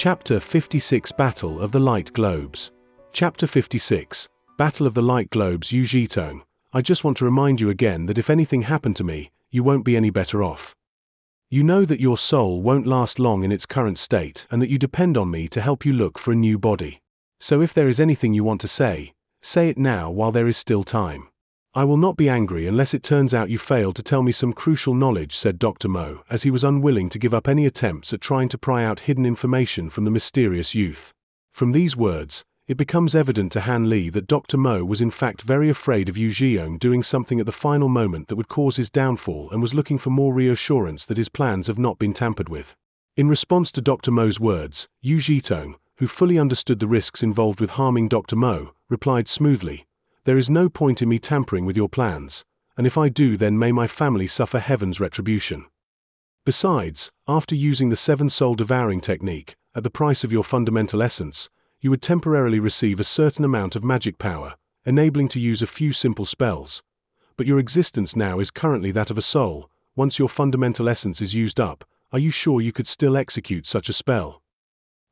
Chapter 56 Battle of the Light Globes. Chapter 56 Battle of the Light Globes. Yu Zhitong, I just want to remind you again that if anything happened to me, you won't be any better off. You know that your soul won't last long in its current state and that you depend on me to help you look for a new body. So if there is anything you want to say it now while there is still time. I will not be angry unless it turns out you failed to tell me some crucial knowledge, said Dr. Mo, as he was unwilling to give up any attempts at trying to pry out hidden information from the mysterious youth. From these words, it becomes evident to Han Li that Dr. Mo was in fact very afraid of Yu Zhitong doing something at the final moment that would cause his downfall and was looking for more reassurance that his plans have not been tampered with. In response to Dr. Mo's words, Yu Zhitong, who fully understood the risks involved with harming Dr. Mo, replied smoothly, "There is no point in me tampering with your plans, and if I do, then may my family suffer heaven's retribution. Besides, after using the 7-soul devouring technique, at the price of your fundamental essence, you would temporarily receive a certain amount of magic power, enabling to use a few simple spells. But your existence now is currently that of a soul. Once your fundamental essence is used up, are you sure you could still execute such a spell?"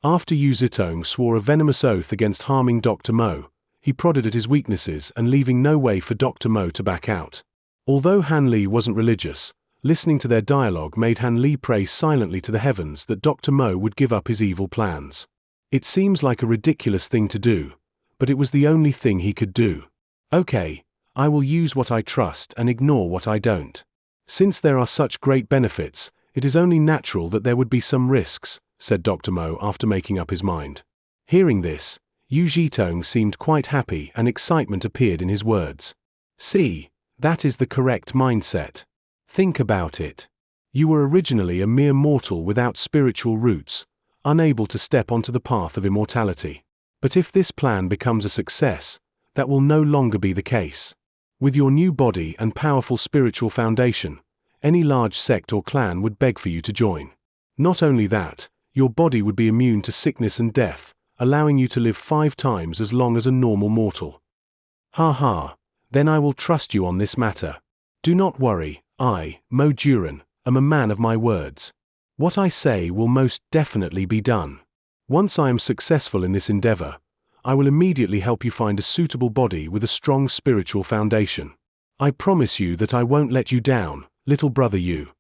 After Yu Zhitong swore a venomous oath against harming Dr. Mo, he prodded at his weaknesses and leaving no way for Dr. Mo to back out. Although Han Li wasn't religious, listening to their dialogue made Han Li pray silently to the heavens that Dr. Mo would give up his evil plans. It seems like a ridiculous thing to do, but it was the only thing he could do. Okay, I will use what I trust and ignore what I don't. Since there are such great benefits, it is only natural that there would be some risks, said Dr. Mo after making up his mind. Hearing this, Yu Zhitong seemed quite happy and excitement appeared in his words. See, that is the correct mindset. Think about it. You were originally a mere mortal without spiritual roots, unable to step onto the path of immortality. But if this plan becomes a success, that will no longer be the case. With your new body and powerful spiritual foundation, any large sect or clan would beg for you to join. Not only that, your body would be immune to sickness and death, allowing you to live 5 times as long as a normal mortal. Ha ha, then I will trust you on this matter. Do not worry, I, Mo Duran, am a man of my words. What I say will most definitely be done. Once I am successful in this endeavor, I will immediately help you find a suitable body with a strong spiritual foundation. I promise you that I won't let you down, little brother Yu.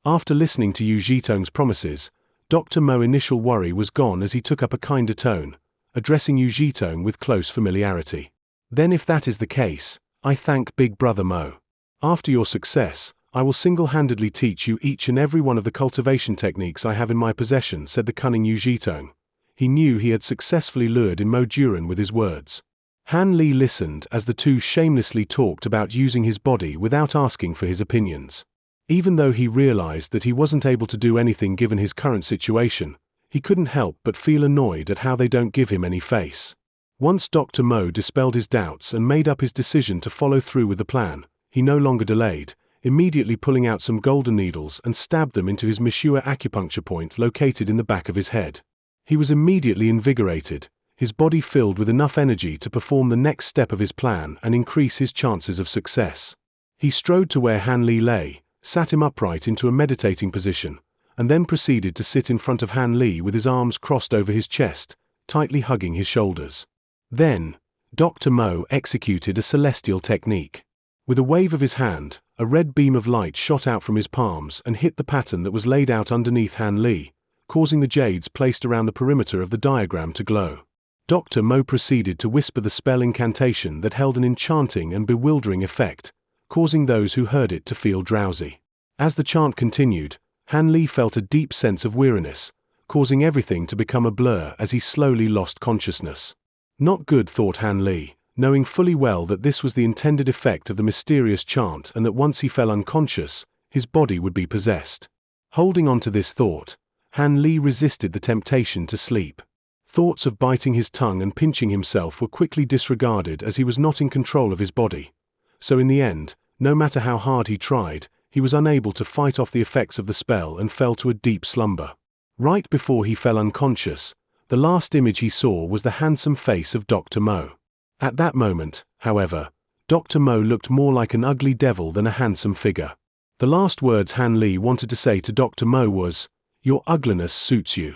After listening to Yu Zhitong's promises, Dr. Mo's initial worry was gone as he took up a kinder tone, addressing Yu Zhitong with close familiarity. Then if that is the case, I thank Big Brother Mo. After your success, I will single-handedly teach you each and every one of the cultivation techniques I have in my possession, said the cunning Yu Zhitong. He knew he had successfully lured in Mo Duran with his words. Han Li listened as the two shamelessly talked about using his body without asking for his opinions. Even though he realized that he wasn't able to do anything given his current situation, he couldn't help but feel annoyed at how they don't give him any face. Once Dr. Mo dispelled his doubts and made up his decision to follow through with the plan, he no longer delayed, immediately pulling out some golden needles and stabbed them into his Mishua acupuncture point located in the back of his head. He was immediately invigorated, his body filled with enough energy to perform the next step of his plan and increase his chances of success. He strode to where Han Li lay, sat him upright into a meditating position, and then proceeded to sit in front of Han Li with his arms crossed over his chest, tightly hugging his shoulders. Then, Dr. Mo executed a celestial technique. With a wave of his hand, a red beam of light shot out from his palms and hit the pattern that was laid out underneath Han Li, causing the jades placed around the perimeter of the diagram to glow. Dr. Mo proceeded to whisper the spell incantation that held an enchanting and bewildering effect, causing those who heard it to feel drowsy. As the chant continued, Han Li felt a deep sense of weariness, causing everything to become a blur as he slowly lost consciousness. Not good, thought Han Li, knowing fully well that this was the intended effect of the mysterious chant and that once he fell unconscious, his body would be possessed. Holding on to this thought, Han Li resisted the temptation to sleep. Thoughts of biting his tongue and pinching himself were quickly disregarded as he was not in control of his body. So in the end, no matter how hard he tried, he was unable to fight off the effects of the spell and fell to a deep slumber. Right before he fell unconscious, the last image he saw was the handsome face of Dr. Mo. At that moment, however, Dr. Mo looked more like an ugly devil than a handsome figure. The last words Han Li wanted to say to Dr. Mo was, "Your ugliness suits you."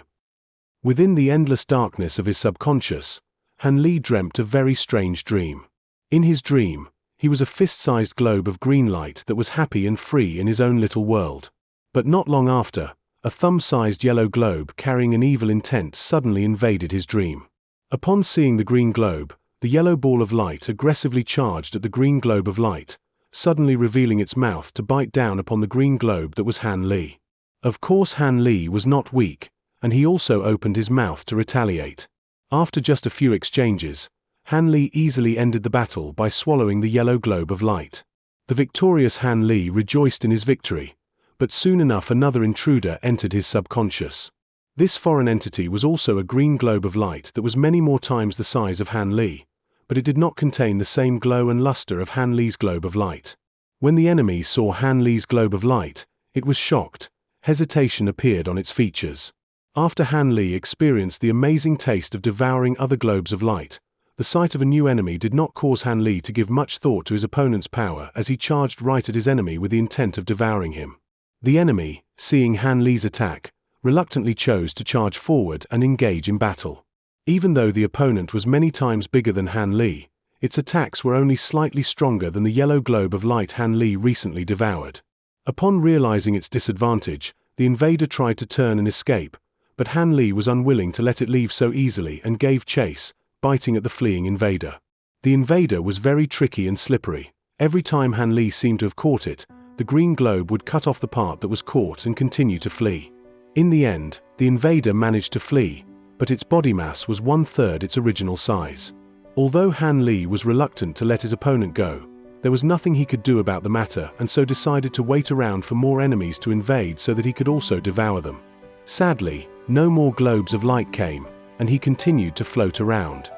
Within the endless darkness of his subconscious, Han Li dreamt a very strange dream. In his dream, he was a fist-sized globe of green light that was happy and free in his own little world. But not long after, a thumb-sized yellow globe carrying an evil intent suddenly invaded his dream. Upon seeing the green globe, the yellow ball of light aggressively charged at the green globe of light, suddenly revealing its mouth to bite down upon the green globe that was Han Li. Of course Han Li was not weak, and he also opened his mouth to retaliate. After just a few exchanges, Han Li easily ended the battle by swallowing the yellow globe of light. The victorious Han Li rejoiced in his victory, but soon enough another intruder entered his subconscious. This foreign entity was also a green globe of light that was many more times the size of Han Li, but it did not contain the same glow and luster of Han Li's globe of light. When the enemy saw Han Li's globe of light, it was shocked. Hesitation appeared on its features. After Han Li experienced the amazing taste of devouring other globes of light, the sight of a new enemy did not cause Han Li to give much thought to his opponent's power as he charged right at his enemy with the intent of devouring him. The enemy, seeing Han Li's attack, reluctantly chose to charge forward and engage in battle. Even though the opponent was many times bigger than Han Li, its attacks were only slightly stronger than the yellow globe of light Han Li recently devoured. Upon realizing its disadvantage, the invader tried to turn and escape, but Han Li was unwilling to let it leave so easily and gave chase, biting at the fleeing invader. The invader was very tricky and slippery. Every time Han Li seemed to have caught it, the green globe would cut off the part that was caught and continue to flee. In the end, the invader managed to flee, but its body mass was 1/3 its original size. Although Han Li was reluctant to let his opponent go, there was nothing he could do about the matter and so decided to wait around for more enemies to invade so that he could also devour them. Sadly, no more globes of light came, and he continued to float around.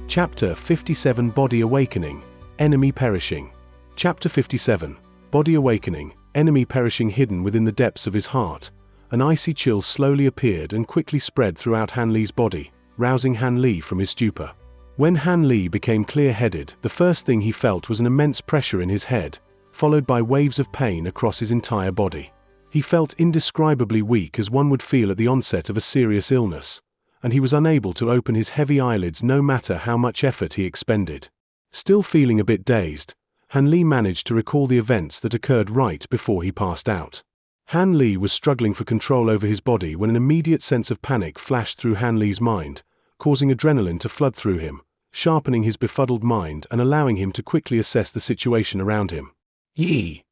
Chapter 57 Body Awakening, Enemy Perishing. Chapter 57 Body Awakening, Enemy Perishing. Hidden within the depths of his heart, an icy chill slowly appeared and quickly spread throughout Han Li's body, rousing Han Li from his stupor. When Han Li became clear-headed, the first thing he felt was an immense pressure in his head, followed by waves of pain across his entire body. He felt indescribably weak as one would feel at the onset of a serious illness, and he was unable to open his heavy eyelids no matter how much effort he expended. Still feeling a bit dazed, Han Li managed to recall the events that occurred right before he passed out. Han Li was struggling for control over his body when an immediate sense of panic flashed through Han Li's mind, causing adrenaline to flood through him, sharpening his befuddled mind and allowing him to quickly assess the situation around him. Yi!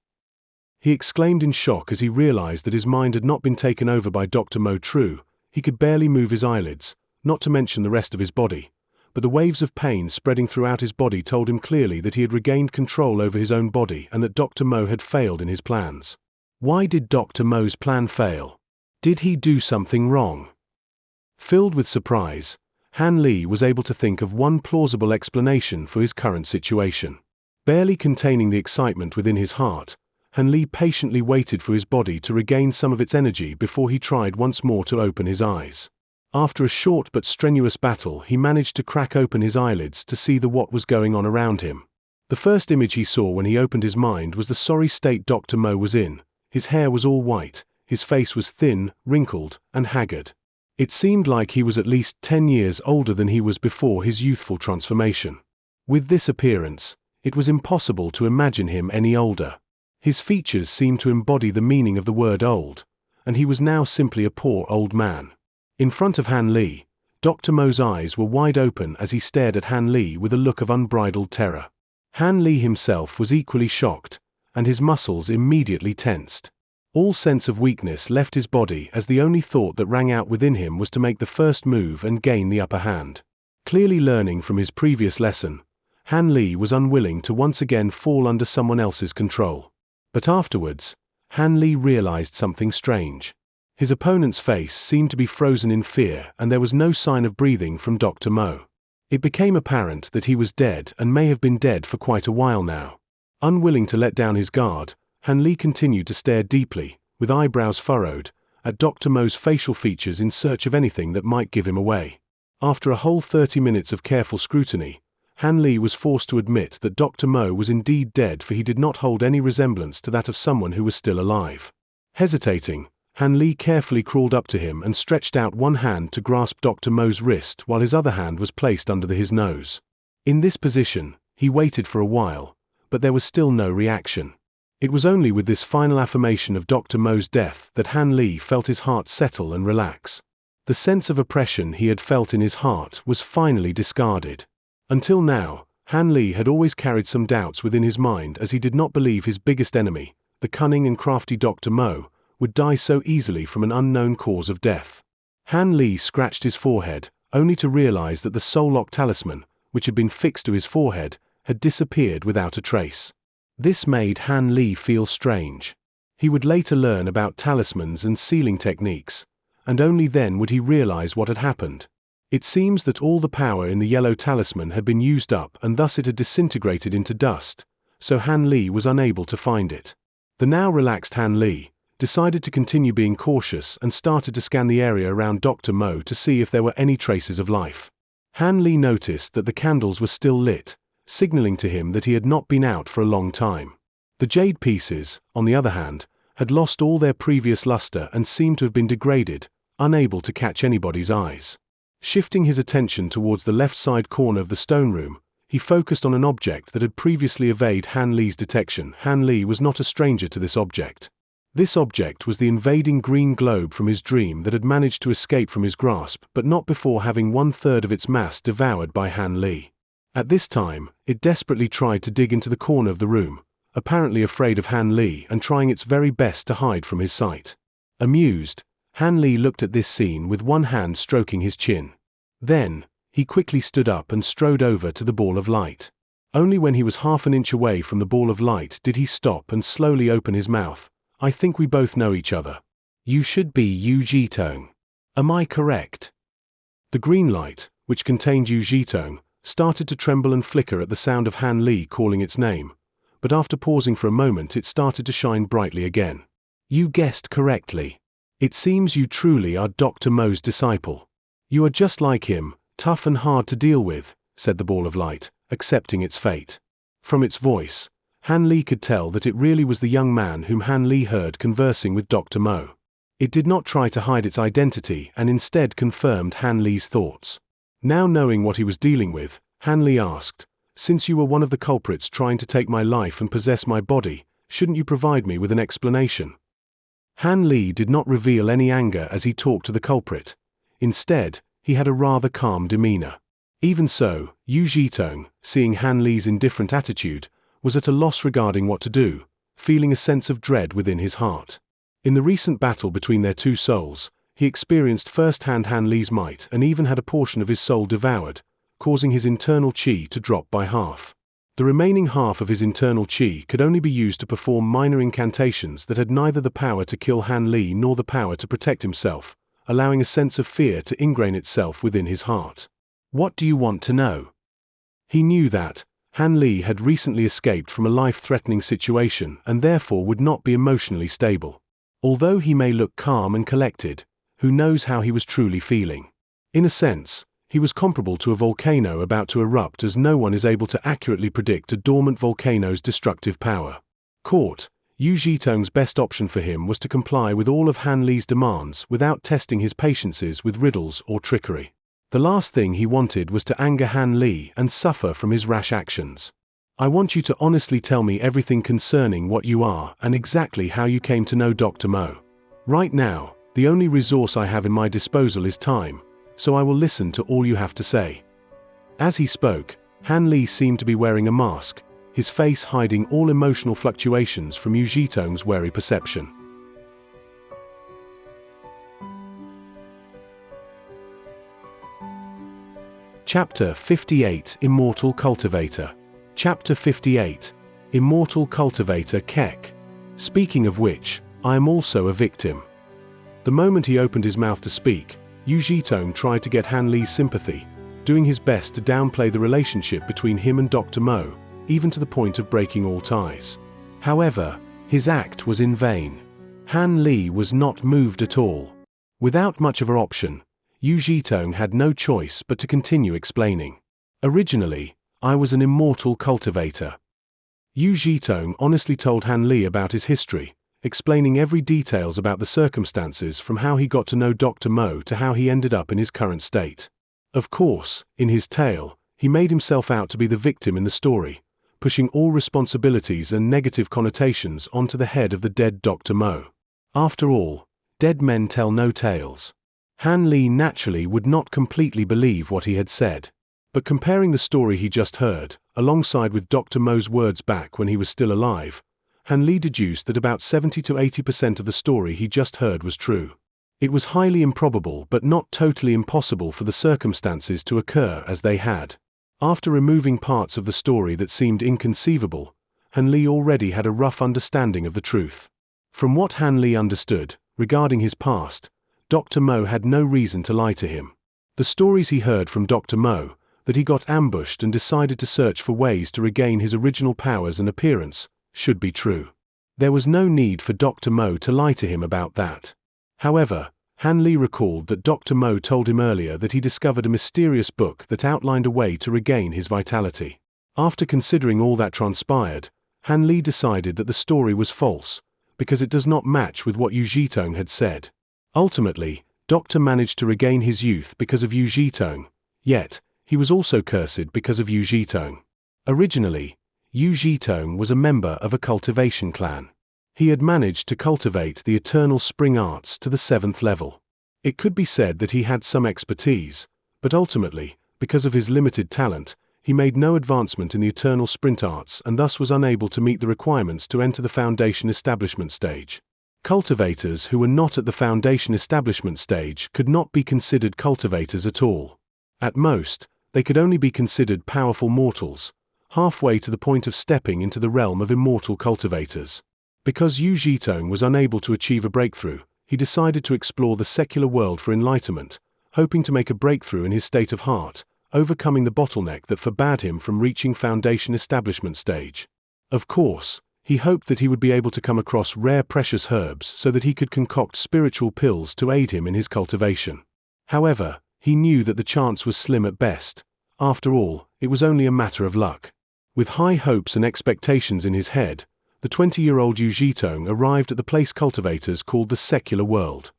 He exclaimed in shock as he realized that his mind had not been taken over by Dr. Mo True. He could barely move his eyelids, not to mention the rest of his body, but the waves of pain spreading throughout his body told him clearly that he had regained control over his own body and that Dr. Mo had failed in his plans. Why did Dr. Mo's plan fail? Did he do something wrong? Filled with surprise, Han Li was able to think of one plausible explanation for his current situation. Barely containing the excitement within his heart, Han Li patiently waited for his body to regain some of its energy before he tried once more to open his eyes. After a short but strenuous battle, he managed to crack open his eyelids to see what was going on around him. The first image he saw when he opened his mind was the sorry state Dr. Mo was in. His hair was all white, his face was thin, wrinkled, and haggard. It seemed like he was at least 10 years older than he was before his youthful transformation. With this appearance, it was impossible to imagine him any older. His features seemed to embody the meaning of the word old, and he was now simply a poor old man. In front of Han Li, Dr. Mo's eyes were wide open as he stared at Han Li with a look of unbridled terror. Han Li himself was equally shocked, and his muscles immediately tensed. All sense of weakness left his body as the only thought that rang out within him was to make the first move and gain the upper hand. Clearly learning from his previous lesson, Han Li was unwilling to once again fall under someone else's control. But afterwards, Han Li realized something strange. His opponent's face seemed to be frozen in fear and there was no sign of breathing from Dr. Mo. It became apparent that he was dead and may have been dead for quite a while now. Unwilling to let down his guard, Han Li continued to stare deeply, with eyebrows furrowed, at Dr. Mo's facial features in search of anything that might give him away. After a whole 30 minutes of careful scrutiny, Han Li was forced to admit that Dr. Mo was indeed dead, for he did not hold any resemblance to that of someone who was still alive. Hesitating, Han Li carefully crawled up to him and stretched out one hand to grasp Dr. Mo's wrist while his other hand was placed under his nose. In this position, he waited for a while, but there was still no reaction. It was only with this final affirmation of Dr. Mo's death that Han Li felt his heart settle and relax. The sense of oppression he had felt in his heart was finally discarded. Until now, Han Li had always carried some doubts within his mind, as he did not believe his biggest enemy, the cunning and crafty Dr. Mo, would die so easily from an unknown cause of death. Han Li scratched his forehead, only to realize that the soul lock talisman, which had been fixed to his forehead, had disappeared without a trace. This made Han Li feel strange. He would later learn about talismans and sealing techniques, and only then would he realize what had happened. It seems that all the power in the yellow talisman had been used up, and thus it had disintegrated into dust, so Han Li was unable to find it. The now relaxed Han Li decided to continue being cautious and started to scan the area around Dr. Mo to see if there were any traces of life. Han Li noticed that the candles were still lit, signaling to him that he had not been out for a long time. The jade pieces, on the other hand, had lost all their previous luster and seemed to have been degraded, unable to catch anybody's eyes. Shifting his attention towards the left side corner of the stone room, he focused on an object that had previously evaded Han Li's detection. Han Li was not a stranger to this object. This object was the invading green globe from his dream that had managed to escape from his grasp, but not before having 1/3 of its mass devoured by Han Li. At this time, it desperately tried to dig into the corner of the room, apparently afraid of Han Li and trying its very best to hide from his sight. Amused, Han Li looked at this scene with one hand stroking his chin. Then, he quickly stood up and strode over to the ball of light. Only when he was half an inch away from the ball of light did he stop and slowly open his mouth. "I think we both know each other. You should be Yu Jitong. Am I correct?" The green light, which contained Yu Jitong, started to tremble and flicker at the sound of Han Li calling its name, but after pausing for a moment it started to shine brightly again. "You guessed correctly. It seems you truly are Dr. Mo's disciple. You are just like him, tough and hard to deal with," said the ball of light, accepting its fate. From its voice, Han Li could tell that it really was the young man whom Han Li heard conversing with Dr. Mo. It did not try to hide its identity and instead confirmed Han Li's thoughts. Now knowing what he was dealing with, Han Li asked, "Since you were one of the culprits trying to take my life and possess my body, shouldn't you provide me with an explanation?" Han Li did not reveal any anger as he talked to the culprit. Instead, he had a rather calm demeanor. Even so, Yu Jitong, seeing Han Li's indifferent attitude, was at a loss regarding what to do, feeling a sense of dread within his heart. In the recent battle between their two souls, he experienced firsthand Han Li's might and even had a portion of his soul devoured, causing his internal qi to drop by half. The remaining half of his internal qi could only be used to perform minor incantations that had neither the power to kill Han Li nor the power to protect himself, allowing a sense of fear to ingrain itself within his heart. "What do you want to know?" He knew that Han Li had recently escaped from a life-threatening situation and therefore would not be emotionally stable. Although he may look calm and collected, who knows how he was truly feeling. In a sense, he was comparable to a volcano about to erupt, as no one is able to accurately predict a dormant volcano's destructive power. Caught, Yu Jitong's best option for him was to comply with all of Han Li's demands without testing his patiences with riddles or trickery. The last thing he wanted was to anger Han Li and suffer from his rash actions. "I want you to honestly tell me everything concerning what you are and exactly how you came to know Dr. Mo. Right now, the only resource I have in my disposal is time, so I will listen to all you have to say." As he spoke, Han Li seemed to be wearing a mask, his face hiding all emotional fluctuations from Yu Jitong's wary perception. Chapter 58 Immortal Cultivator. Chapter 58 Immortal Cultivator Kek. Speaking of which, I am also a victim. The moment he opened his mouth to speak, Yu Jitong tried to get Han Li's sympathy, doing his best to downplay the relationship between him and Dr. Mo, even to the point of breaking all ties. However, his act was in vain. Han Li was not moved at all. Without much of an option, Yu Zhitong had no choice but to continue explaining. Originally, I was an immortal cultivator. Yu Zhitong honestly told Han Li about his history, explaining every details about the circumstances from how he got to know Dr. Mo to how he ended up in his current state. Of course, in his tale, he made himself out to be the victim in the story, pushing all responsibilities and negative connotations onto the head of the dead Dr. Mo. After all, dead men tell no tales. Han Li naturally would not completely believe what he had said. But comparing the story he just heard, alongside with Dr. Mo's words back when he was still alive, Han Li deduced that about 70 to 80% of the story he just heard was true. It was highly improbable but not totally impossible for the circumstances to occur as they had. After removing parts of the story that seemed inconceivable, Han Li already had a rough understanding of the truth. From what Han Li understood, regarding his past, Dr. Mo had no reason to lie to him. The stories he heard from Dr. Mo, that he got ambushed and decided to search for ways to regain his original powers and appearance, should be true. There was no need for Dr. Mo to lie to him about that. However, Han Li recalled that Dr. Mo told him earlier that he discovered a mysterious book that outlined a way to regain his vitality. After considering all that transpired, Han Li decided that the story was false, because it does not match with what Yu Zhitong had said. Ultimately, Dr. managed to regain his youth because of Yu Zhitong, yet, he was also cursed because of Yu Zhitong. Originally, Yu Zhitong was a member of a cultivation clan. He had managed to cultivate the eternal spring arts to the 7th level. It could be said that he had some expertise, but ultimately, because of his limited talent, he made no advancement in the eternal sprint arts and thus was unable to meet the requirements to enter the foundation establishment stage. Cultivators who were not at the foundation establishment stage could not be considered cultivators at all. At most, they could only be considered powerful mortals, halfway to the point of stepping into the realm of immortal cultivators. Because Yu Zhitong was unable to achieve a breakthrough, he decided to explore the secular world for enlightenment, hoping to make a breakthrough in his state of heart, overcoming the bottleneck that forbade him from reaching foundation establishment stage. Of course, he hoped that he would be able to come across rare precious herbs so that he could concoct spiritual pills to aid him in his cultivation. However, he knew that the chance was slim at best. After all, it was only a matter of luck. With high hopes and expectations in his head, the 20-year-old Yu Zhitong arrived at the place cultivators called the secular world.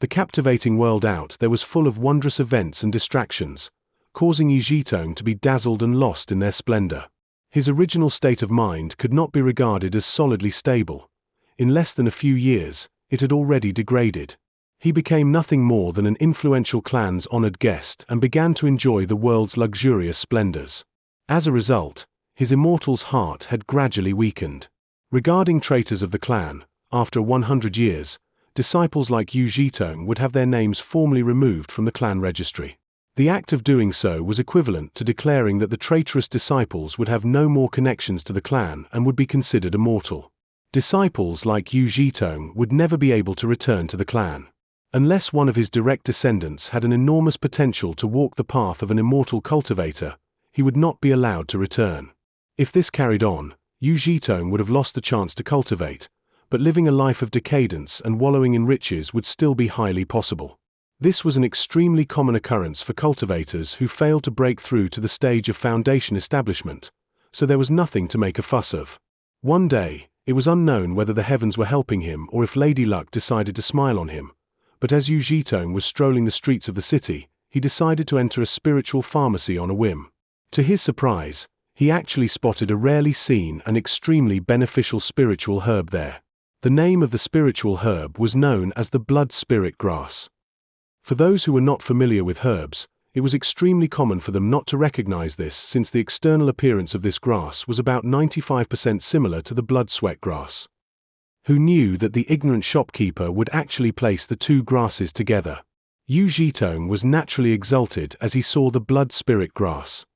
The captivating world out there was full of wondrous events and distractions, causing Yu Zhitong to be dazzled and lost in their splendor. His original state of mind could not be regarded as solidly stable. In less than a few years, it had already degraded. He became nothing more than an influential clan's honored guest and began to enjoy the world's luxurious splendors. As a result, his immortal's heart had gradually weakened. Regarding traitors of the clan, after 100 years, disciples like Yu Zhitong would have their names formally removed from the clan registry. The act of doing so was equivalent to declaring that the traitorous disciples would have no more connections to the clan and would be considered immortal. Disciples like Yu Zhitong would never be able to return to the clan. Unless one of his direct descendants had an enormous potential to walk the path of an immortal cultivator, he would not be allowed to return. If this carried on, Yu Zhitong would have lost the chance to cultivate, but living a life of decadence and wallowing in riches would still be highly possible. This was an extremely common occurrence for cultivators who failed to break through to the stage of foundation establishment, so there was nothing to make a fuss of. One day, it was unknown whether the heavens were helping him or if Lady Luck decided to smile on him, but as Yu Zhitong was strolling the streets of the city, he decided to enter a spiritual pharmacy on a whim. To his surprise, he actually spotted a rarely seen and extremely beneficial spiritual herb there. The name of the spiritual herb was known as the blood spirit grass. For those who were not familiar with herbs, it was extremely common for them not to recognize this since the external appearance of this grass was about 95% similar to the blood sweat grass. Who knew that the ignorant shopkeeper would actually place the two grasses together? Yu Zhitong was naturally exalted as he saw the blood spirit grass.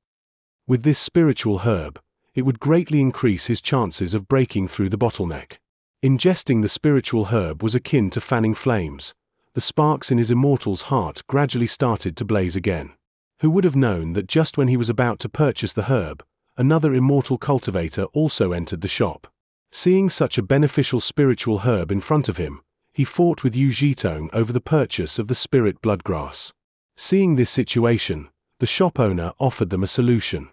With this spiritual herb, it would greatly increase his chances of breaking through the bottleneck. Ingesting the spiritual herb was akin to fanning flames. The sparks in his immortal's heart gradually started to blaze again. Who would have known that just when he was about to purchase the herb, another immortal cultivator also entered the shop. Seeing such a beneficial spiritual herb in front of him, he fought with Yu Zhitong over the purchase of the spirit bloodgrass. Seeing this situation, the shop owner offered them a solution.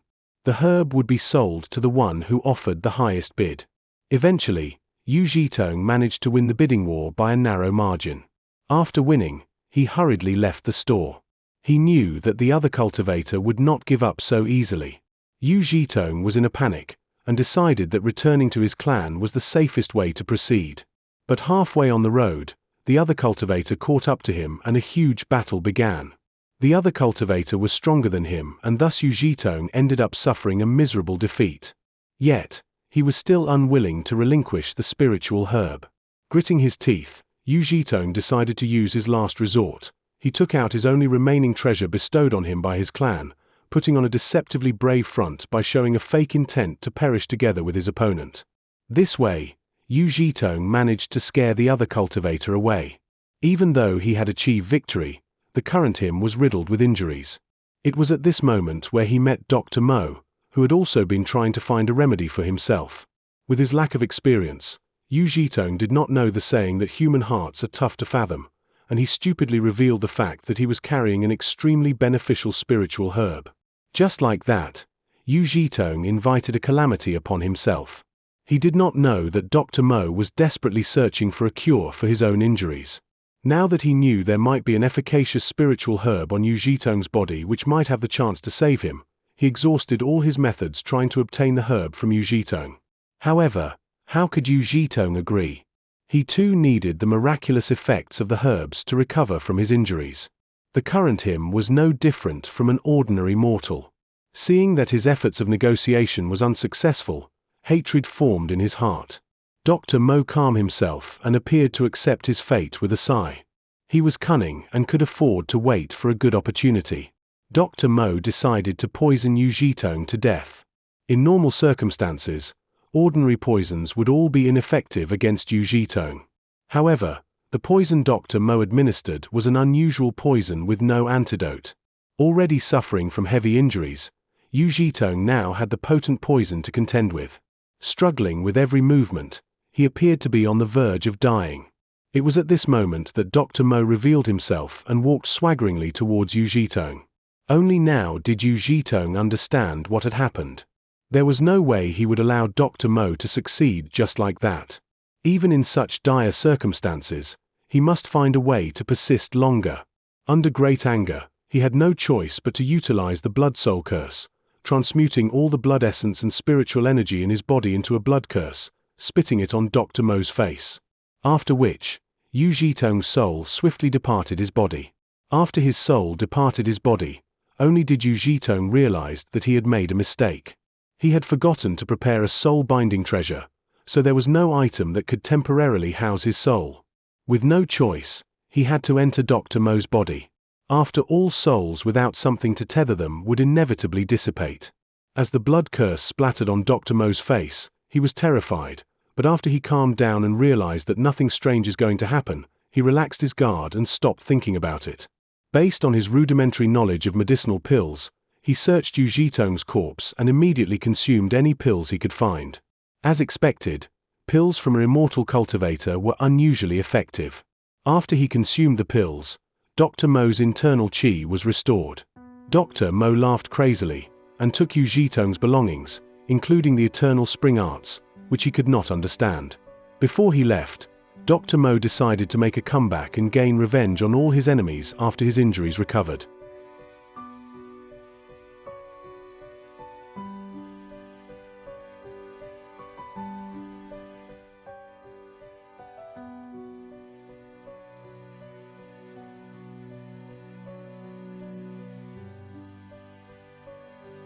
The herb would be sold to the one who offered the highest bid. Eventually, Yu Zhitong managed to win the bidding war by a narrow margin. After winning, he hurriedly left the store. He knew that the other cultivator would not give up so easily. Yu Zhitong was in a panic, and decided that returning to his clan was the safest way to proceed. But halfway on the road, the other cultivator caught up to him and a huge battle began. The other cultivator was stronger than him, and thus Yu Zhitong ended up suffering a miserable defeat. Yet, he was still unwilling to relinquish the spiritual herb. Gritting his teeth, Yu Zhitong decided to use his last resort. He took out his only remaining treasure bestowed on him by his clan, putting on a deceptively brave front by showing a fake intent to perish together with his opponent. This way, Yu Zhitong managed to scare the other cultivator away. Even though he had achieved victory, the current him was riddled with injuries. It was at this moment where he met Dr. Mo, who had also been trying to find a remedy for himself. With his lack of experience, Yu Zhitong did not know the saying that human hearts are tough to fathom, and he stupidly revealed the fact that he was carrying an extremely beneficial spiritual herb. Just like that, Yu Zhitong invited a calamity upon himself. He did not know that Dr. Mo was desperately searching for a cure for his own injuries. Now that he knew there might be an efficacious spiritual herb on Yu Zhitong's body which might have the chance to save him, he exhausted all his methods trying to obtain the herb from Yu Zhitong. However, how could Yu Zhitong agree? He too needed the miraculous effects of the herbs to recover from his injuries. The current him was no different from an ordinary mortal. Seeing that his efforts of negotiation was unsuccessful, hatred formed in his heart. Dr. Mo calmed himself and appeared to accept his fate with a sigh. He was cunning and could afford to wait for a good opportunity. Dr. Mo decided to poison Yu Zhitong to death. In normal circumstances, ordinary poisons would all be ineffective against Yu Zhitong. However, the poison Dr. Mo administered was an unusual poison with no antidote. Already suffering from heavy injuries, Yu Zhitong now had the potent poison to contend with. Struggling with every movement, he appeared to be on the verge of dying. It was at this moment that Dr. Mo revealed himself and walked swaggeringly towards Yu Zhitong. Only now did Yu Zhitong understand what had happened. There was no way he would allow Dr. Mo to succeed just like that. Even in such dire circumstances, he must find a way to persist longer. Under great anger, he had no choice but to utilize the blood soul curse, transmuting all the blood essence and spiritual energy in his body into a blood curse, spitting it on Dr. Mo's face. After which, Yu Zhitong's soul swiftly departed his body. After his soul departed his body, only did Yu Zhitong realize that he had made a mistake. He had forgotten to prepare a soul-binding treasure, so there was no item that could temporarily house his soul. With no choice, he had to enter Dr. Mo's body. After all, souls without something to tether them would inevitably dissipate. As the blood curse splattered on Dr. Mo's face, he was terrified, but after he calmed down and realized that nothing strange is going to happen, he relaxed his guard and stopped thinking about it. Based on his rudimentary knowledge of medicinal pills, he searched Yu Zhitong's corpse and immediately consumed any pills he could find. As expected, pills from an immortal cultivator were unusually effective. After he consumed the pills, Dr. Mo's internal chi was restored. Dr. Mo laughed crazily, and took Yu Zhitong's belongings, including the eternal spring arts, which he could not understand. Before he left, Dr. Mo decided to make a comeback and gain revenge on all his enemies after his injuries recovered.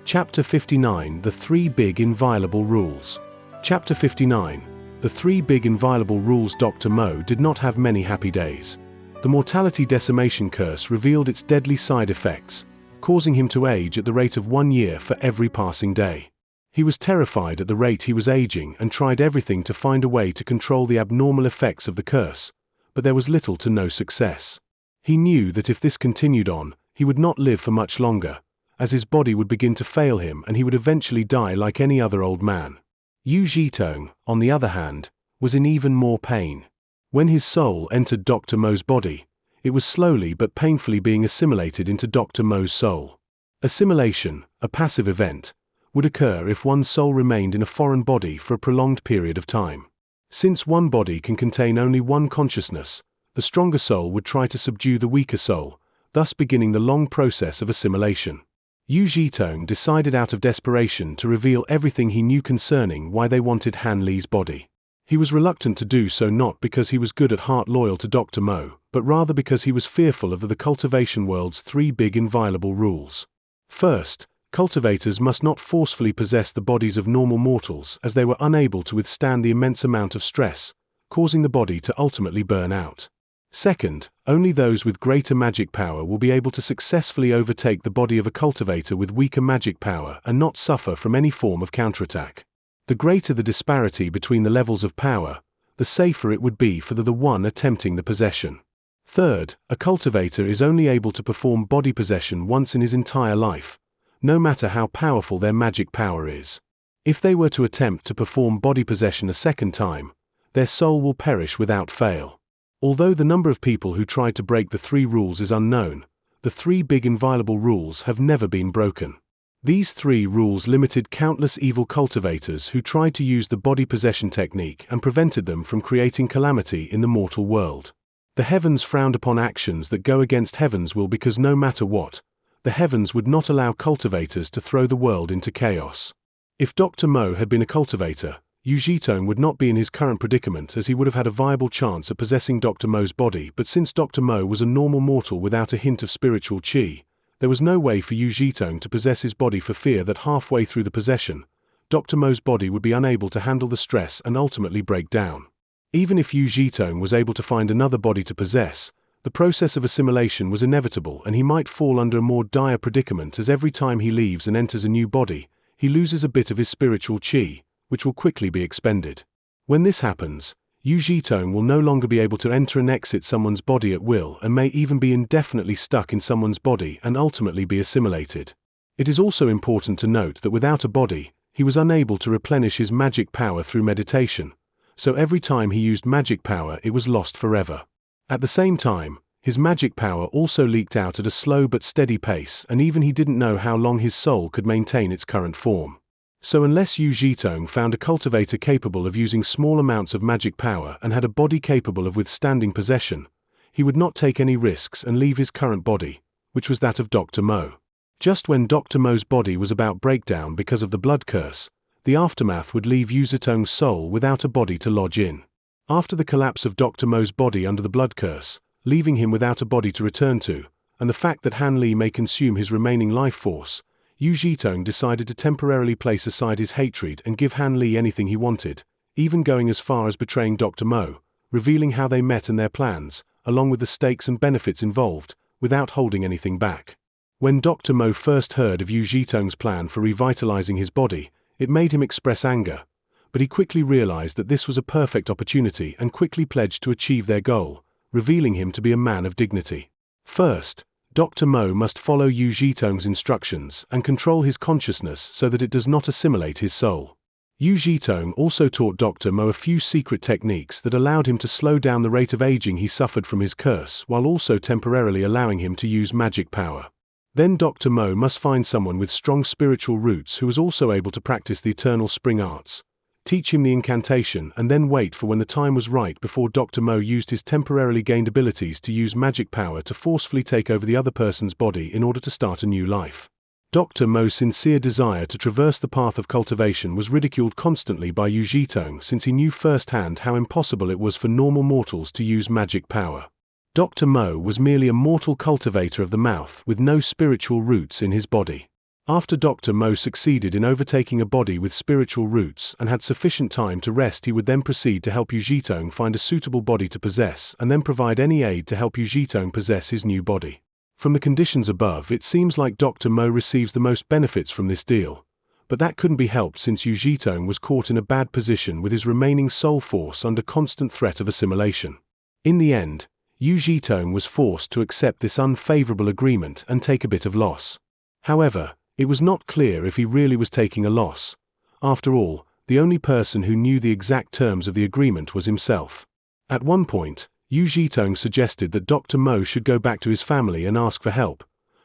Chapter 59 The Three Big Inviolable Rules. Chapter 59 The Three Big Inviolable Rules. Dr. Mo did not have many happy days. The mortality decimation curse revealed its deadly side effects, causing him to age at the rate of 1 year for every passing day. He was terrified at the rate he was aging and tried everything to find a way to control the abnormal effects of the curse, but there was little to no success. He knew that if this continued on, he would not live for much longer, as his body would begin to fail him and he would eventually die like any other old man. Yu Zhitong, on the other hand, was in even more pain. When his soul entered Dr. Mo's body, it was slowly but painfully being assimilated into Dr. Mo's soul. Assimilation, a passive event, would occur if one's soul remained in a foreign body for a prolonged period of time. Since one body can contain only one consciousness, the stronger soul would try to subdue the weaker soul, thus beginning the long process of assimilation. Yu Zhitong decided out of desperation to reveal everything he knew concerning why they wanted Han Li's body. He was reluctant to do so not because he was good at heart loyal to Dr. Mo, but rather because he was fearful of the cultivation world's 3 big inviolable rules. First, cultivators must not forcefully possess the bodies of normal mortals as they were unable to withstand the immense amount of stress, causing the body to ultimately burn out. Second, only those with greater magic power will be able to successfully overtake the body of a cultivator with weaker magic power and not suffer from any form of counterattack. The greater the disparity between the levels of power, the safer it would be for the one attempting the possession. Third, a cultivator is only able to perform body possession once in his entire life, no matter how powerful their magic power is. If they were to attempt to perform body possession a second time, their soul will perish without fail. Although the number of people who tried to break the 3 rules is unknown, the 3 big inviolable rules have never been broken. These 3 rules limited countless evil cultivators who tried to use the body possession technique and prevented them from creating calamity in the mortal world. The heavens frowned upon actions that go against heaven's will because no matter what, the heavens would not allow cultivators to throw the world into chaos. If Dr. Mo had been a cultivator, Yu Zhitong would not be in his current predicament as he would have had a viable chance at possessing Dr. Mo's body, but since Dr. Mo was a normal mortal without a hint of spiritual qi, there was no way for Yu Zhitong to possess his body for fear that halfway through the possession, Dr. Mo's body would be unable to handle the stress and ultimately break down. Even if Yu Zhitong was able to find another body to possess, the process of assimilation was inevitable and he might fall under a more dire predicament as every time he leaves and enters a new body, he loses a bit of his spiritual qi, which will quickly be expended. When this happens, Yu Zhitong will no longer be able to enter and exit someone's body at will and may even be indefinitely stuck in someone's body and ultimately be assimilated. It is also important to note that without a body, he was unable to replenish his magic power through meditation, so every time he used magic power it was lost forever. At the same time, his magic power also leaked out at a slow but steady pace and even he didn't know how long his soul could maintain its current form. So unless Yu Zhitong found a cultivator capable of using small amounts of magic power and had a body capable of withstanding possession, he would not take any risks and leave his current body, which was that of Dr. Mo. Just when Dr. Mo's body was about breakdown because of the blood curse, the aftermath would leave Yu Zhitong's soul without a body to lodge in. After the collapse of Dr. Mo's body under the blood curse, leaving him without a body to return to, and the fact that Han Li may consume his remaining life force, Yu Zhitong decided to temporarily place aside his hatred and give Han Li anything he wanted, even going as far as betraying Dr. Mo, revealing how they met and their plans, along with the stakes and benefits involved, without holding anything back. When Dr. Mo first heard of Yu Zhitong's plan for revitalizing his body, it made him express anger, but he quickly realized that this was a perfect opportunity and quickly pledged to achieve their goal, revealing him to be a man of dignity. First, Dr. Mo must follow Yu Zhitong's instructions and control his consciousness so that it does not assimilate his soul. Yu Zhitong also taught Dr. Mo a few secret techniques that allowed him to slow down the rate of aging he suffered from his curse while also temporarily allowing him to use magic power. Then Dr. Mo must find someone with strong spiritual roots who was also able to practice the eternal spring arts, teach him the incantation and then wait for when the time was right before Dr. Mo used his temporarily gained abilities to use magic power to forcefully take over the other person's body in order to start a new life. Dr. Mo's sincere desire to traverse the path of cultivation was ridiculed constantly by Yu Zhitong since he knew firsthand how impossible it was for normal mortals to use magic power. Dr. Mo was merely a mortal cultivator of the mouth with no spiritual roots in his body. After Dr. Mo succeeded in overtaking a body with spiritual roots and had sufficient time to rest, he would then proceed to help Yu Zhitong find a suitable body to possess and then provide any aid to help Yu Zhitong possess his new body. From the conditions above, it seems like Dr. Mo receives the most benefits from this deal, but that couldn't be helped since Yu Zhitong was caught in a bad position with his remaining soul force under constant threat of assimilation. In the end, Yu Zhitong was forced to accept this unfavorable agreement and take a bit of loss. However, it was not clear if he really was taking a loss. After all, the only person who knew the exact terms of the agreement was himself. At one point, Yu Zhitong suggested that Dr. Mo should go back to his family and ask for help,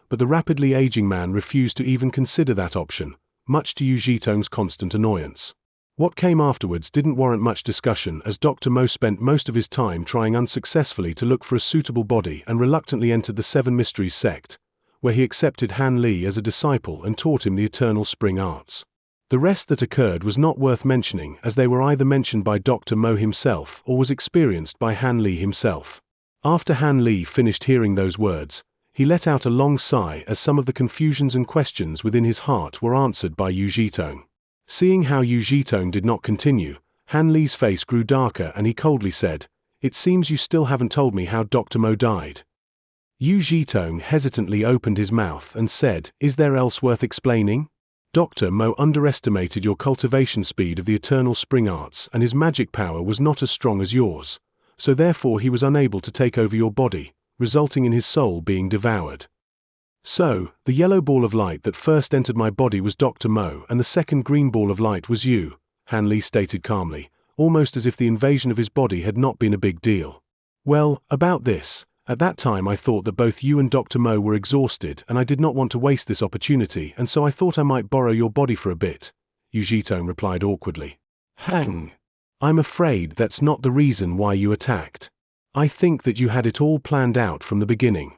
but the rapidly aging man refused to even consider that option, much to Yu Zhitong's constant annoyance. What came afterwards didn't warrant much discussion, as Dr. Mo spent most of his time trying unsuccessfully to look for a suitable body and reluctantly entered the Seven Mysteries sect, where he accepted Han Li as a disciple and taught him the eternal spring arts. The rest that occurred was not worth mentioning, as they were either mentioned by Dr. Mo himself or was experienced by Han Li himself. After Han Li finished hearing those words, he let out a long sigh as some of the confusions and questions within his heart were answered by Yu Zhitong. Seeing how Yu Zhitong did not continue, Han Li's face grew darker and he coldly said, "It seems you still haven't told me how Dr. Mo died." Yu Zhitong hesitantly opened his mouth and said, "Is there else worth explaining? Dr. Mo underestimated your cultivation speed of the eternal spring arts, and his magic power was not as strong as yours, so therefore he was unable to take over your body, resulting in his soul being devoured. So, the yellow ball of light that first entered my body was Dr. Mo, and the second green ball of light was you," Han Li stated calmly, almost as if the invasion of his body had not been a big deal. "Well, about this, at that time I thought that both you and Dr. Mo were exhausted, and I did not want to waste this opportunity, and so I thought I might borrow your body for a bit," Yu Zhitong replied awkwardly. "Hang. I'm afraid that's not the reason why you attacked. I think that you had it all planned out from the beginning."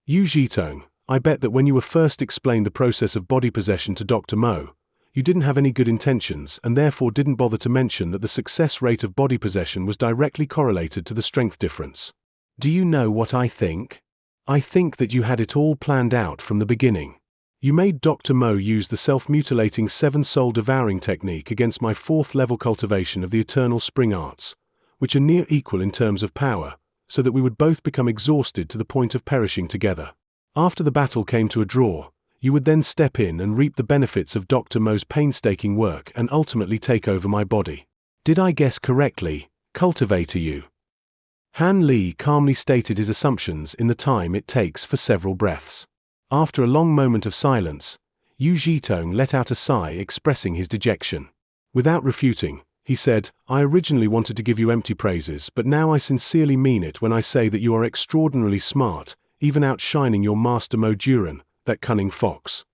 Yu Zhitong, I bet that when you were first explained the process of body possession to Dr. Mo, you didn't have any good intentions and therefore didn't bother to mention that the success rate of body possession was directly correlated to the strength difference. Do you know what I think? I think that you had it all planned out from the beginning. You made Dr. Mo use the self-mutilating 7-soul devouring technique against my 4th level cultivation of the eternal spring arts, which are near equal in terms of power, so that we would both become exhausted to the point of perishing together. After the battle came to a draw, you would then step in and reap the benefits of Dr. Mo's painstaking work and ultimately take over my body. Did I guess correctly, Cultivator Yu? Han Li calmly stated his assumptions in the time it takes for several breaths. After a long moment of silence, Yu Zhitong let out a sigh expressing his dejection. Without refuting, he said, "I originally wanted to give you empty praises, but now I sincerely mean it when I say that you are extraordinarily smart, even outshining your master Mo Duran, that cunning fox."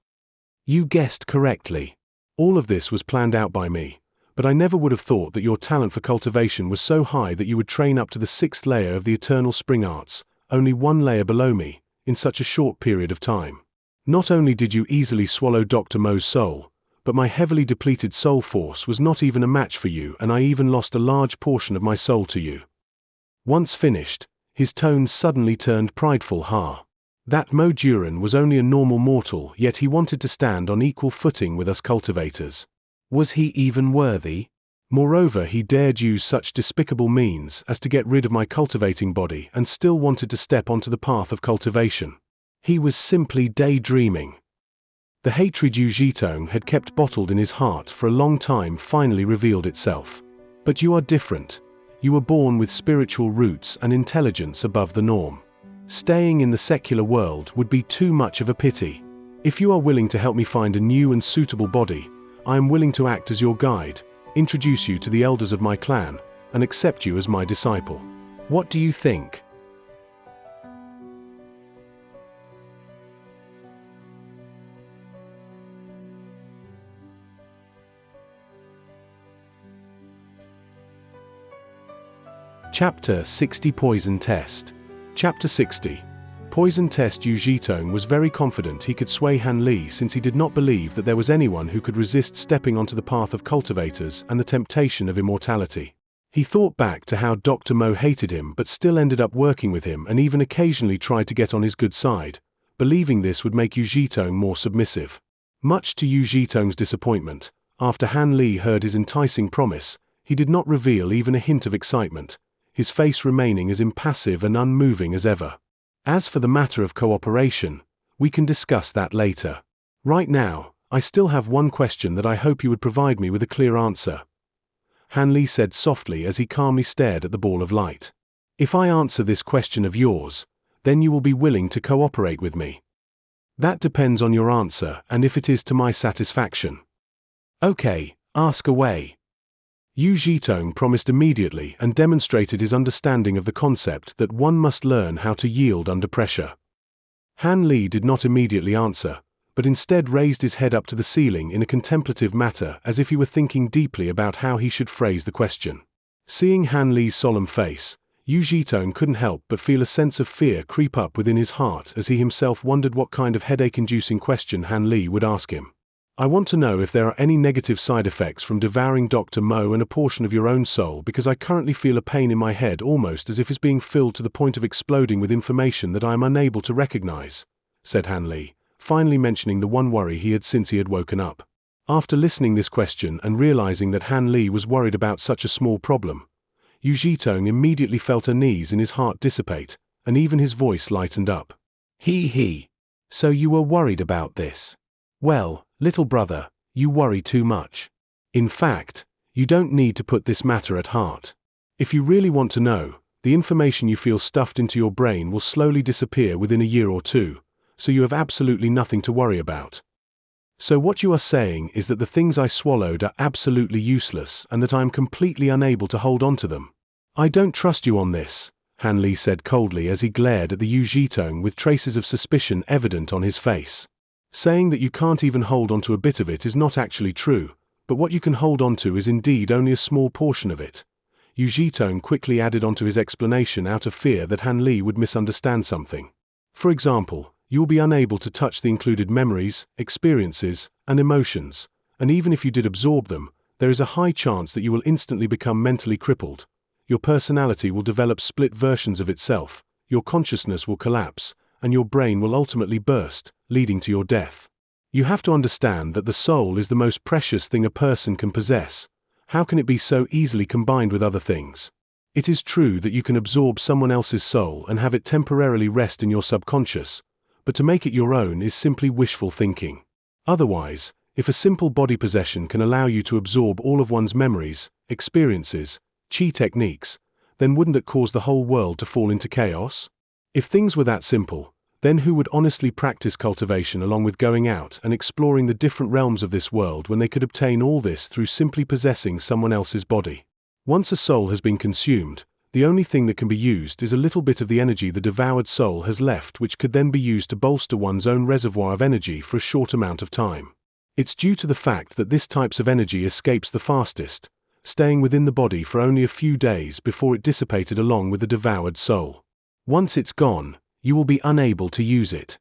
You guessed correctly. All of this was planned out by me, but I never would have thought that your talent for cultivation was so high that you would train up to the 6th layer of the eternal spring arts, only 1 layer below me, in such a short period of time. Not only did you easily swallow Dr. Mo's soul, but my heavily depleted soul force was not even a match for you, and I even lost a large portion of my soul to you. Once finished, his tone suddenly turned prideful. That Mo Duran was only a normal mortal, yet he wanted to stand on equal footing with us cultivators. Was he even worthy? Moreover, he dared use such despicable means as to get rid of my cultivating body and still wanted to step onto the path of cultivation. He was simply daydreaming. The hatred Yu Zhitong had kept bottled in his heart for a long time finally revealed itself. But you are different. You were born with spiritual roots and intelligence above the norm. Staying in the secular world would be too much of a pity. If you are willing to help me find a new and suitable body, I am willing to act as your guide, introduce you to the elders of my clan, and accept you as my disciple. What do you think? Chapter 60 Poison Test. Chapter 60. Poison Test. Yu Zhitong was very confident he could sway Han Li, since he did not believe that there was anyone who could resist stepping onto the path of cultivators and the temptation of immortality. He thought back to how Dr. Mo hated him but still ended up working with him and even occasionally tried to get on his good side, believing this would make Yu Zhitong more submissive. Much to Yu Zhitong's disappointment, after Han Li heard his enticing promise, he did not reveal even a hint of excitement, his face remaining as impassive and unmoving as ever. As for the matter of cooperation, we can discuss that later. Right now, I still have one question that I hope you would provide me with a clear answer. Han Li said softly as he calmly stared at the ball of light. If I answer this question of yours, then you will be willing to cooperate with me. That depends on your answer and if it is to my satisfaction. Okay, ask away. Yu Zhitong promised immediately and demonstrated his understanding of the concept that one must learn how to yield under pressure. Han Li did not immediately answer, but instead raised his head up to the ceiling in a contemplative manner as if he were thinking deeply about how he should phrase the question. Seeing Han Li's solemn face, Yu Zhitong couldn't help but feel a sense of fear creep up within his heart as he himself wondered what kind of headache-inducing question Han Li would ask him. I want to know if there are any negative side effects from devouring Dr. Mo and a portion of your own soul, because I currently feel a pain in my head almost as if it's being filled to the point of exploding with information that I am unable to recognize, said Han Li, finally mentioning the one worry he had since he had woken up. After listening this question and realizing that Han Li was worried about such a small problem, Yu Zhitong immediately felt unease in his heart dissipate, and even his voice lightened up. He. So you were worried about this? Well, little brother, you worry too much. In fact, you don't need to put this matter at heart. If you really want to know, the information you feel stuffed into your brain will slowly disappear within a year or two, so you have absolutely nothing to worry about. So what you are saying is that the things I swallowed are absolutely useless and that I am completely unable to hold on to them. I don't trust you on this, Han Li said coldly as he glared at the Yu Zhitong with traces of suspicion evident on his face. Saying that you can't even hold on to a bit of it is not actually true, but what you can hold on to is indeed only a small portion of it. Yu Zhitong quickly added onto his explanation out of fear that Han Li would misunderstand something. For example, you will be unable to touch the included memories, experiences, and emotions, and even if you did absorb them, there is a high chance that you will instantly become mentally crippled. Your personality will develop split versions of itself, your consciousness will collapse, and your brain will ultimately burst, leading to your death. You have to understand that the soul is the most precious thing a person can possess. How can it be so easily combined with other things? It is true that you can absorb someone else's soul and have it temporarily rest in your subconscious, but to make it your own is simply wishful thinking. Otherwise, if a simple body possession can allow you to absorb all of one's memories, experiences, qi techniques, then wouldn't it cause the whole world to fall into chaos? If things were that simple, then who would honestly practice cultivation along with going out and exploring the different realms of this world when they could obtain all this through simply possessing someone else's body? Once a soul has been consumed, the only thing that can be used is a little bit of the energy the devoured soul has left, which could then be used to bolster one's own reservoir of energy for a short amount of time. It's due to the fact that this type of energy escapes the fastest, staying within the body for only a few days before it dissipated along with the devoured soul. Once it's gone, you will be unable to use it.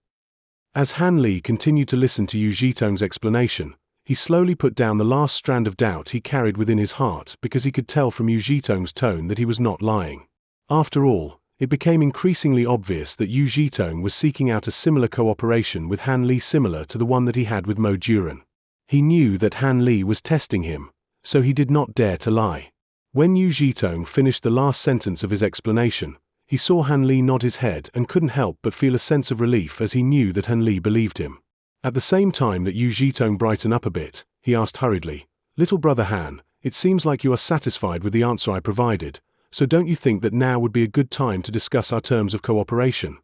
As Han Li continued to listen to Yu Zhitong's explanation, he slowly put down the last strand of doubt he carried within his heart because he could tell from Yu Zhitong's tone that he was not lying. After all, it became increasingly obvious that Yu Zhitong was seeking out a similar cooperation with Han Li similar to the one that he had with Mo Duran. He knew that Han Li was testing him, so he did not dare to lie. When Yu Zhitong finished the last sentence of his explanation, he saw Han Li nod his head and couldn't help but feel a sense of relief as he knew that Han Li believed him. At the same time that Yu Zhitong brightened up a bit, he asked hurriedly, "Little brother Han, it seems like you are satisfied with the answer I provided, so don't you think that now would be a good time to discuss our terms of cooperation?"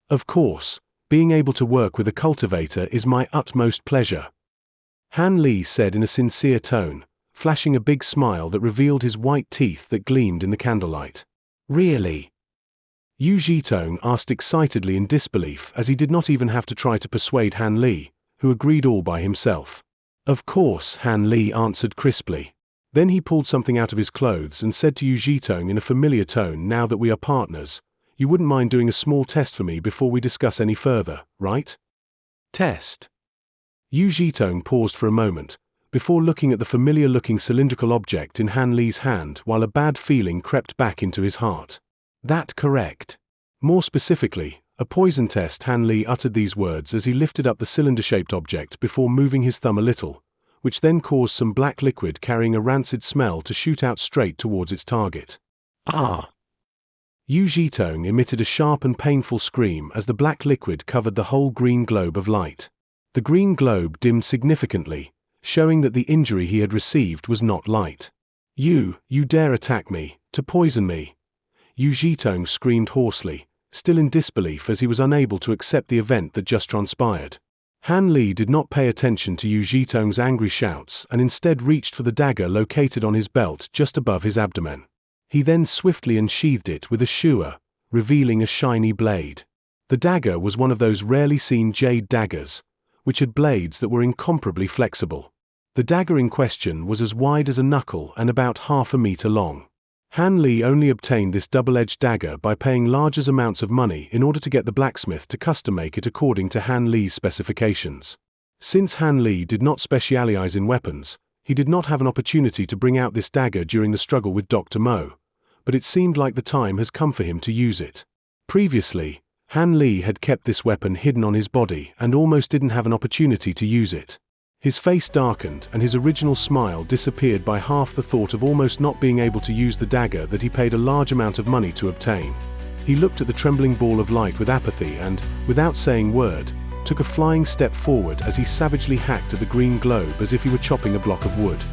Of course, being able to work with a cultivator is my utmost pleasure, Han Li said in a sincere tone, flashing a big smile that revealed his white teeth that gleamed in the candlelight. Really? Yu Zhitong asked excitedly in disbelief as he did not even have to try to persuade Han Li, who agreed all by himself. Of course, Han Li answered crisply. Then he pulled something out of his clothes and said to Yu Zhitong in a familiar tone, "Now that we are partners, you wouldn't mind doing a small test for me before we discuss any further, right?" Test. Yu Zhitong paused for a moment, before looking at the familiar-looking cylindrical object in Han Li's hand while a bad feeling crept back into his heart. That correct? More specifically, a poison test. Han Li uttered these words as he lifted up the cylinder-shaped object before moving his thumb a little, which then caused some black liquid carrying a rancid smell to shoot out straight towards its target. Ah! Yu Zhitong emitted a sharp and painful scream as the black liquid covered the whole green globe of light. The green globe dimmed significantly, showing that the injury he had received was not light. You dare attack me, to poison me?" Yu Zhitong screamed hoarsely, still in disbelief as he was unable to accept the event that just transpired. Han Li did not pay attention to Yu Zhitong's angry shouts and instead reached for the dagger located on his belt just above his abdomen. He then swiftly unsheathed it with a skewer, revealing a shiny blade. The dagger was one of those rarely seen jade daggers, which had blades that were incomparably flexible. The dagger in question was as wide as a knuckle and about half a meter long. Han Li only obtained this double-edged dagger by paying large amounts of money in order to get the blacksmith to custom-make it according to Han Li's specifications. Since Han Li did not specialize in weapons, he did not have an opportunity to bring out this dagger during the struggle with Dr. Mo, but it seemed like the time has come for him to use it. Previously, Han Li had kept this weapon hidden on his body and almost didn't have an opportunity to use it. His face darkened and his original smile disappeared by half the thought of almost not being able to use the dagger that he paid a large amount of money to obtain. He looked at the trembling ball of light with apathy and, without saying a word, took a flying step forward as he savagely hacked at the green globe as if he were chopping a block of wood.